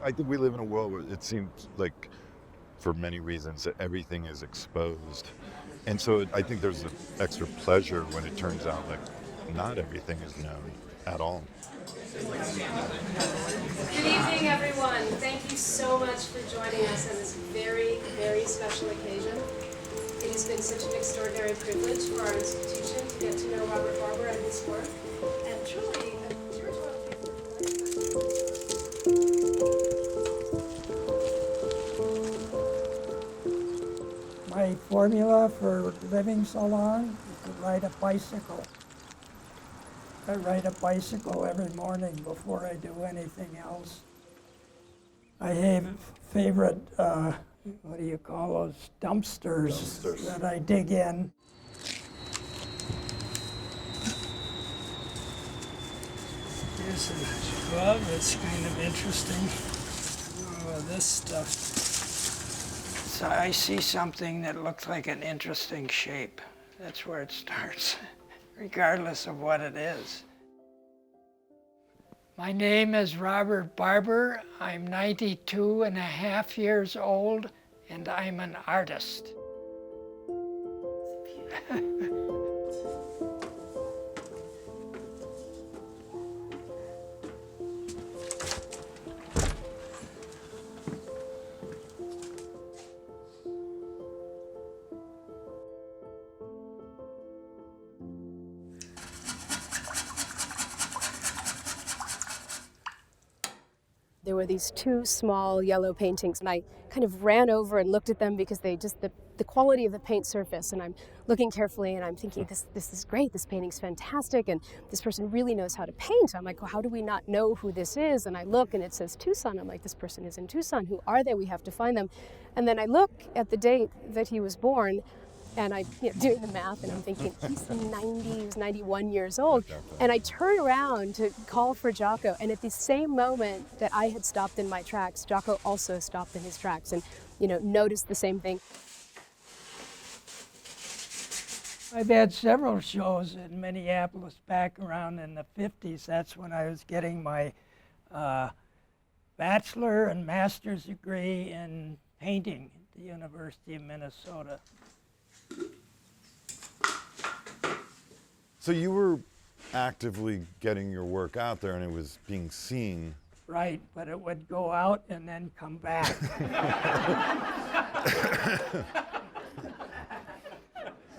I think we live in a world where it seems like, for many reasons, that everything is exposed. And so I think there's an extra pleasure when it turns out like not everything is known at all. Good evening, everyone. Thank you so much for joining us on this very, very special occasion. It has been such an extraordinary privilege for our institution to get to know Robert Barber and his work, and truly a curatorial My formula for living so long is to ride a bicycle. I ride a bicycle every morning before I do anything else. I have favorite, what do you call those, dumpsters that I dig in. Here's a glove that's kind of interesting. Oh, this stuff. So I see something that looks like an interesting shape. That's where it starts, regardless of what it is. My name is Robert Barber. I'm 92 and a half years old, and I'm an artist. There were these two small yellow paintings, and I kind of ran over and looked at them because they just, the quality of the paint surface, and I'm looking carefully and I'm thinking, this is great, this painting's fantastic, and this person really knows how to paint. I'm like, well, how do we not know who this is? And I look and it says Tucson. I'm like, this person is in Tucson. Who are they? We have to find them. And then I look at the date that he was born, and I'm doing the math, and I'm thinking, he's 91 years old. And I turn around to call for Jocko, and at the same moment that I had stopped in my tracks, Jocko also stopped in his tracks and, noticed the same thing. I've had several shows in Minneapolis back around in the 50s. That's when I was getting my bachelor and master's degree in painting at the University of Minnesota. So you were actively getting your work out there and it was being seen. Right, but it would go out and then come back.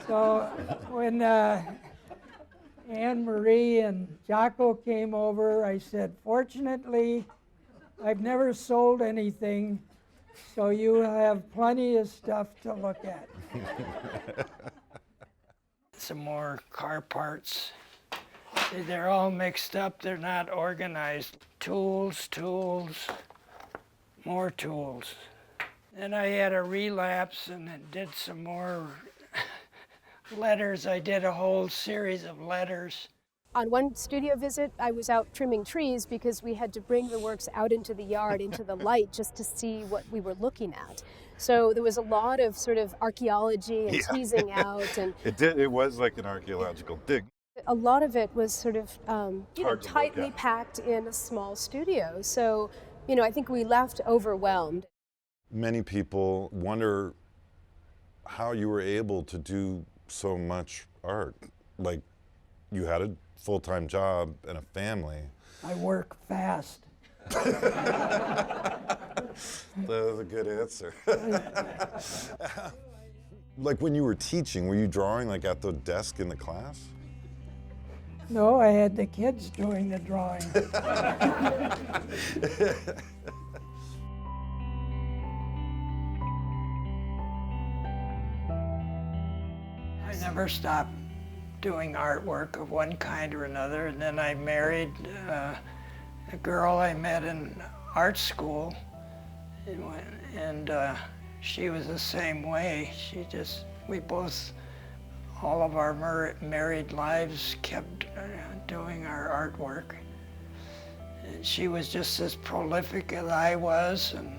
So when Anne Marie and Jocko came over, I said, fortunately, I've never sold anything, so you have plenty of stuff to look at. Some more car parts. See, they're all mixed up, they're not organized. Tools, more tools. Then I had a relapse and did some more letters. I did a whole series of letters. On one studio visit, I was out trimming trees because we had to bring the works out into the yard, into the light, just to see what we were looking at. So there was a lot of sort of archaeology and teasing out. And It was like an archaeological dig. a lot of it was sort of tightly at. packed in a small studio. So, I think we left overwhelmed. Many people wonder how you were able to do so much art. Like, you had a full-time job and a family. I work fast. That was a good answer. Like when you were teaching, were you drawing like at the desk in the class? No, I had the kids doing the drawing. I never stopped doing artwork of one kind or another, and then I married a girl I met in art school, and she was the same way. We both, all of our married lives, kept doing our artwork. And she was just as prolific as I was, and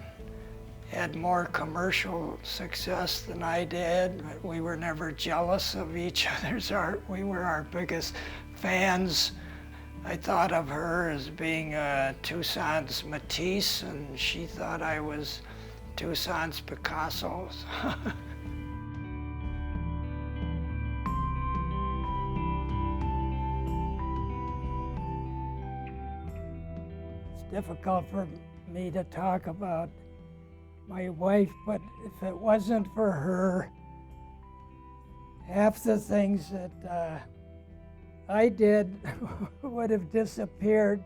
had more commercial success than I did, but we were never jealous of each other's art. We were our biggest fans I thought of her as being Tucson's Matisse, and she thought I was Tucson's Picasso. It's difficult for me to talk about my wife, but if it wasn't for her, half the things that I did would have disappeared.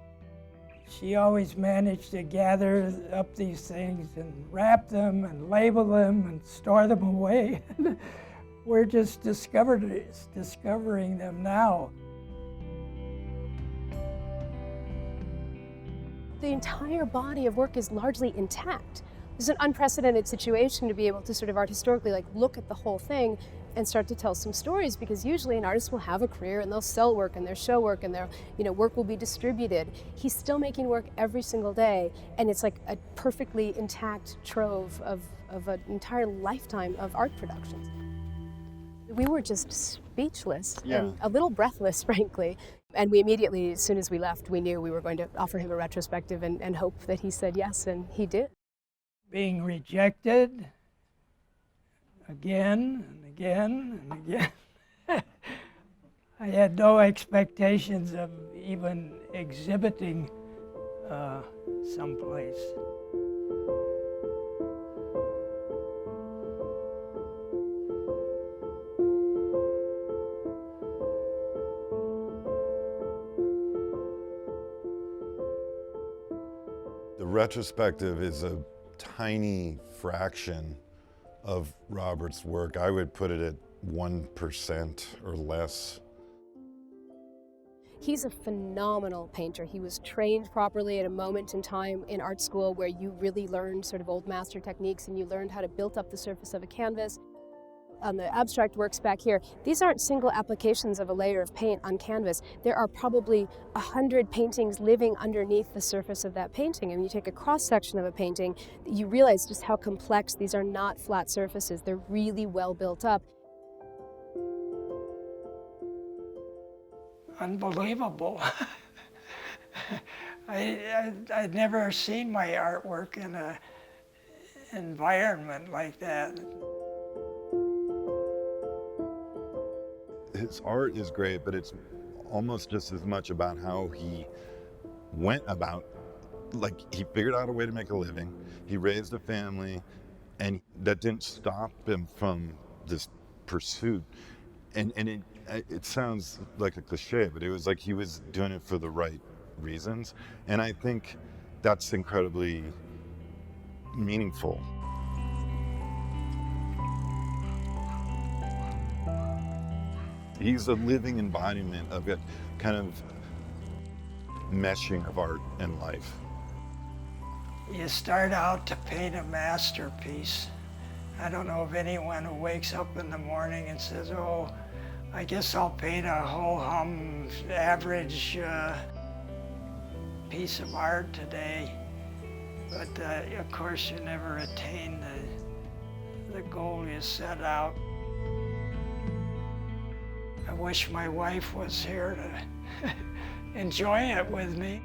She always managed to gather up these things and wrap them and label them and store them away. We're just discovering them now. The entire body of work is largely intact. It's an unprecedented situation to be able to sort of art historically look at the whole thing and start to tell some stories, because usually an artist will have a career and they'll sell work and their show work and their work will be distributed. He's still making work every single day, and it's like a perfectly intact trove of an entire lifetime of art productions. We were just speechless and a little breathless, frankly. And we immediately, as soon as we left, we knew we were going to offer him a retrospective and hope that he said yes, and he did. Being rejected again and again and again. I had no expectations of even exhibiting someplace. The retrospective is a tiny fraction of Robert's work. I would put it at 1% or less. He's a phenomenal painter. He was trained properly at a moment in time in art school where you really learned sort of old master techniques and you learned how to build up the surface of a canvas. On the abstract works back here, these aren't single applications of a layer of paint on canvas. There are probably 100 paintings living underneath the surface of that painting. And when you take a cross-section of a painting, you realize just how complex these are. Not flat surfaces. They're really well built up. Unbelievable. I'd never seen my artwork in an environment like that. His art is great, but it's almost just as much about how he went about, he figured out a way to make a living, he raised a family, and that didn't stop him from this pursuit. And it sounds like a cliche, but it was like he was doing it for the right reasons. And I think that's incredibly meaningful. He's a living embodiment of a kind of meshing of art and life. You start out to paint a masterpiece. I don't know of anyone who wakes up in the morning and says, oh, I guess I'll paint a ho-hum average piece of art today. But of course you never attain the goal you set out. I wish my wife was here to enjoy it with me.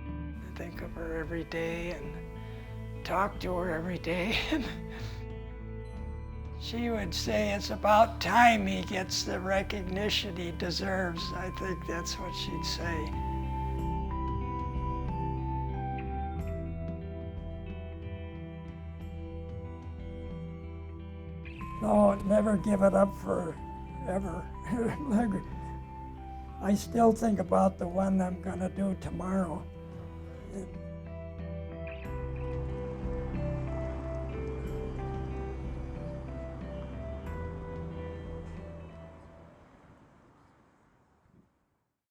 I think of her every day and talk to her every day. She would say it's about time he gets the recognition he deserves. I think that's what she'd say. No, never give it up forever. I still think about the one I'm gonna do tomorrow.